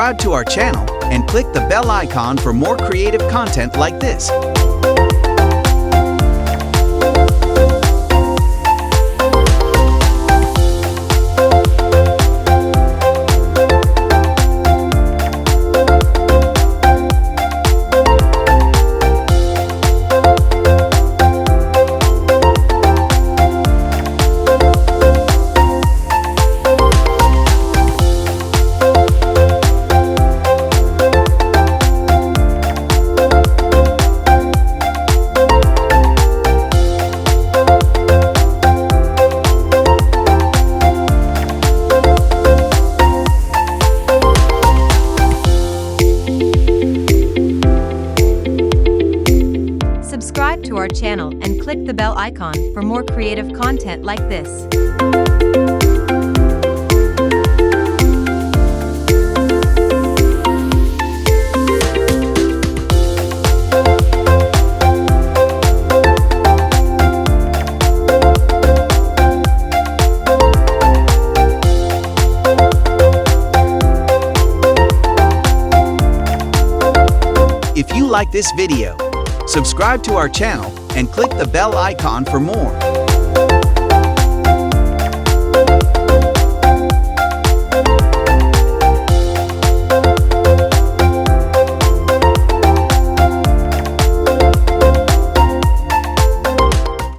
subscribe to our channel and click the bell icon for more creative content like this. Subscribe to our channel and click the bell icon for more creative content like this. If you like this video, subscribe to our channel and click the bell icon for more.